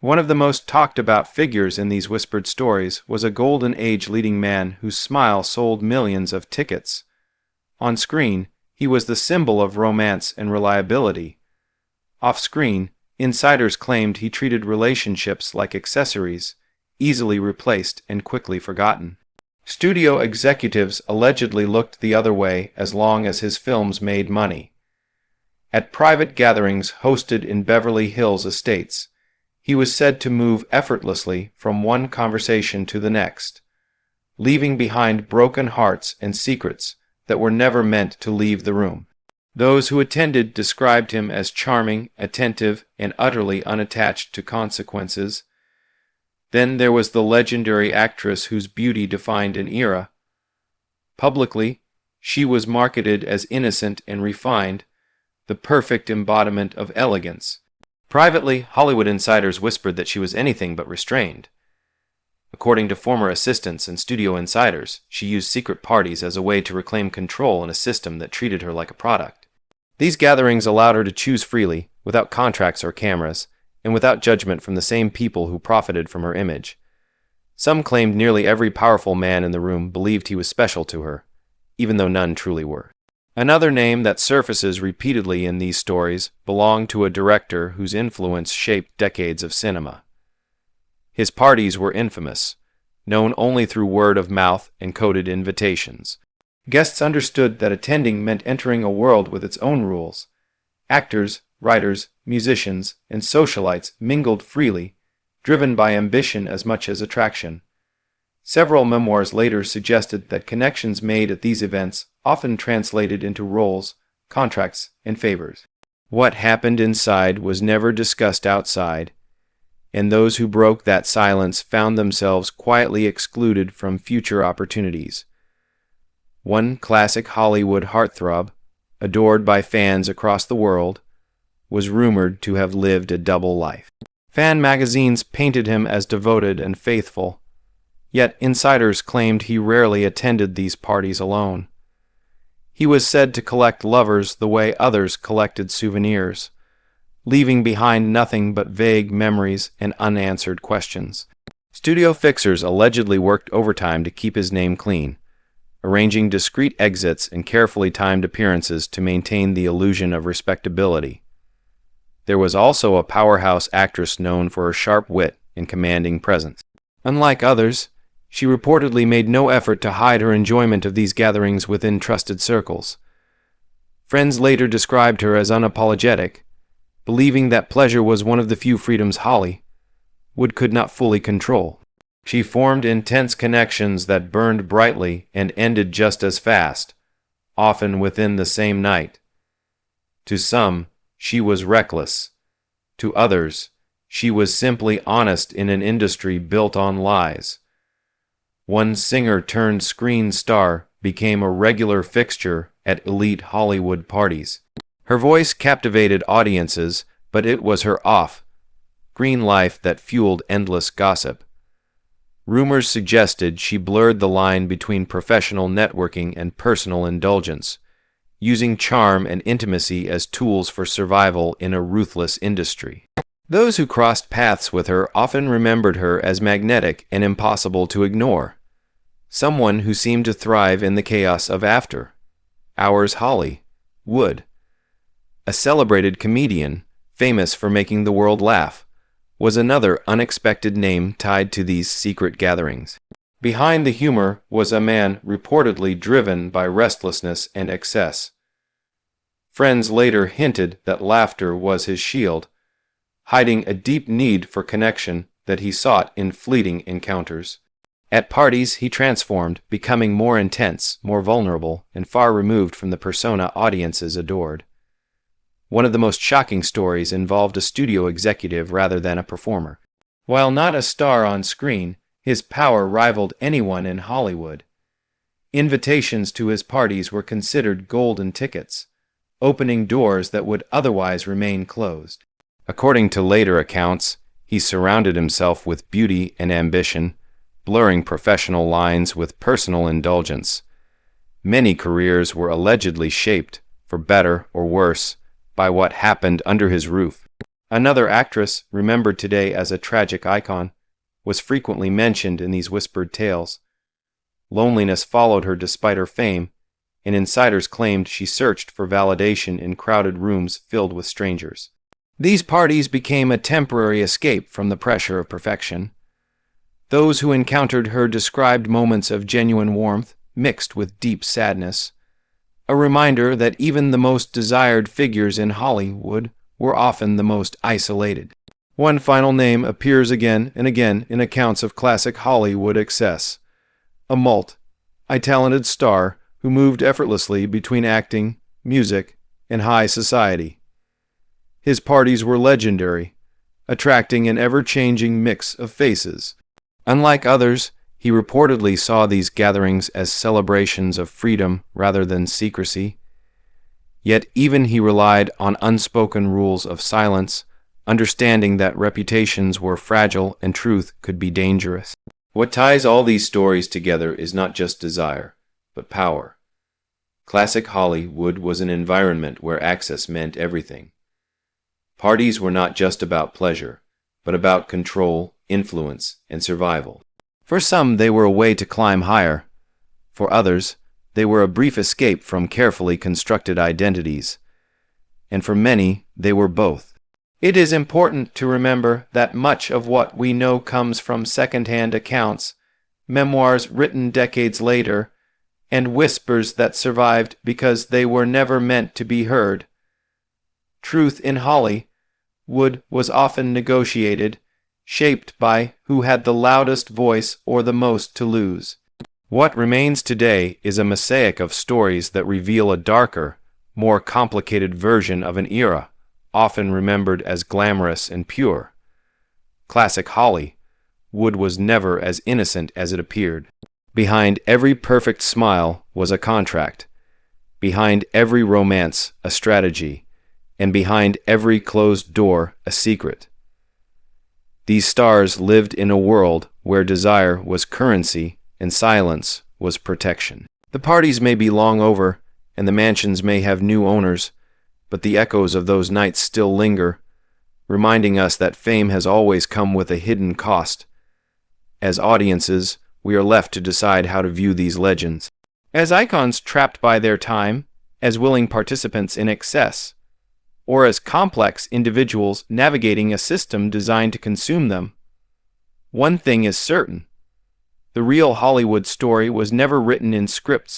One of the most talked about figures in these whispered stories was a golden age leading man whose smile sold millions of tickets. On screen, he was the symbol of romance and reliability. Off-screen, insiders claimed he treated relationships like accessories, easily replaced and quickly forgotten. Studio executives allegedly looked the other way as long as his films made money. At private gatherings hosted in Beverly Hills estates, he was said to move effortlessly from one conversation to the next, leaving behind broken hearts and secrets that were never meant to leave the room. Those who attended described him as charming, attentive, and utterly unattached to consequences. Then there was the legendary actress whose beauty defined an era. Publicly, she was marketed as innocent and refined, the perfect embodiment of elegance. Privately, Hollywood insiders whispered that she was anything but restrained. According to former assistants and studio insiders, she used secret parties as a way to reclaim control in a system that treated her like a product. These gatherings allowed her to choose freely, without contracts or cameras, and without judgment from the same people who profited from her image. Some claimed nearly every powerful man in the room believed he was special to her, even though none truly were. Another name that surfaces repeatedly in these stories belonged to a director whose influence shaped decades of cinema. His parties were infamous, known only through word of mouth and coded invitations. Guests understood that attending meant entering a world with its own rules. Actors, writers, musicians, and socialites mingled freely, driven by ambition as much as attraction. Several memoirs later suggested that connections made at these events often translated into roles, contracts, and favors. What happened inside was never discussed outside, and those who broke that silence found themselves quietly excluded from future opportunities. One classic Hollywood heartthrob, adored by fans across the world, was rumored to have lived a double life. Fan magazines painted him as devoted and faithful, yet insiders claimed he rarely attended these parties alone. He was said to collect lovers the way others collected souvenirs, leaving behind nothing but vague memories and unanswered questions. Studio fixers allegedly worked overtime to keep his name clean, arranging discreet exits and carefully timed appearances to maintain the illusion of respectability. There was also a powerhouse actress known for her sharp wit and commanding presence. Unlike others, she reportedly made no effort to hide her enjoyment of these gatherings within trusted circles. Friends later described her as unapologetic, believing that pleasure was one of the few freedoms Hollywood could not fully control. She formed intense connections that burned brightly and ended just as fast, often within the same night. To some, she was reckless. To others, she was simply honest in an industry built on lies. One singer-turned-screen star became a regular fixture at elite Hollywood parties. Her voice captivated audiences, but it was her off-screen life that fueled endless gossip. Rumors suggested she blurred the line between professional networking and personal indulgence, using charm and intimacy as tools for survival in a ruthless industry. Those who crossed paths with her often remembered her as magnetic and impossible to ignore, someone who seemed to thrive in the chaos of after-hours Hollywood. A celebrated comedian, famous for making the world laugh, was another unexpected name tied to these secret gatherings. Behind the humor was a man reportedly driven by restlessness and excess. Friends later hinted that laughter was his shield, hiding a deep need for connection that he sought in fleeting encounters. At parties, he transformed, becoming more intense, more vulnerable, and far removed from the persona audiences adored. One of the most shocking stories involved a studio executive rather than a performer. While not a star on screen, his power rivaled anyone in Hollywood. Invitations to his parties were considered golden tickets, opening doors that would otherwise remain closed. According to later accounts, he surrounded himself with beauty and ambition, blurring professional lines with personal indulgence. Many careers were allegedly shaped, for better or worse, by what happened under his roof. Another actress, remembered today as a tragic icon, was frequently mentioned in these whispered tales. Loneliness followed her despite her fame, and insiders claimed she searched for validation in crowded rooms filled with strangers. These parties became a temporary escape from the pressure of perfection. Those who encountered her described moments of genuine warmth mixed with deep sadness, a reminder that even the most desired figures in Hollywood were often the most isolated. One final name appears again and again in accounts of classic Hollywood excess: a multi-talented star who moved effortlessly between acting, music, and high society. His parties were legendary, attracting an ever-changing mix of faces. Unlike others, he reportedly saw these gatherings as celebrations of freedom rather than secrecy. Yet even he relied on unspoken rules of silence, understanding that reputations were fragile and truth could be dangerous. What ties all these stories together is not just desire, but power. Classic Hollywood was an environment where access meant everything. Parties were not just about pleasure, but about control, influence, and survival. For some, they were a way to climb higher. For others, they were a brief escape from carefully constructed identities. And for many, they were both. It is important to remember that much of what we know comes from second-hand accounts, memoirs written decades later, and whispers that survived because they were never meant to be heard. Truth in Hollywood was often negotiated, shaped by who had the loudest voice or the most to lose. What remains today is a mosaic of stories that reveal a darker, more complicated version of an era, often remembered as glamorous and pure. Classic Hollywood was never as innocent as it appeared. Behind every perfect smile was a contract. Behind every romance, a strategy. And behind every closed door, a secret. These stars lived in a world where desire was currency and silence was protection. The parties may be long over, and the mansions may have new owners, but the echoes of those nights still linger, reminding us that fame has always come with a hidden cost. As audiences, we are left to decide how to view these legends. As icons trapped by their time, as willing participants in excess, or as complex individuals navigating a system designed to consume them. One thing is certain: the real Hollywood story was never written in scripts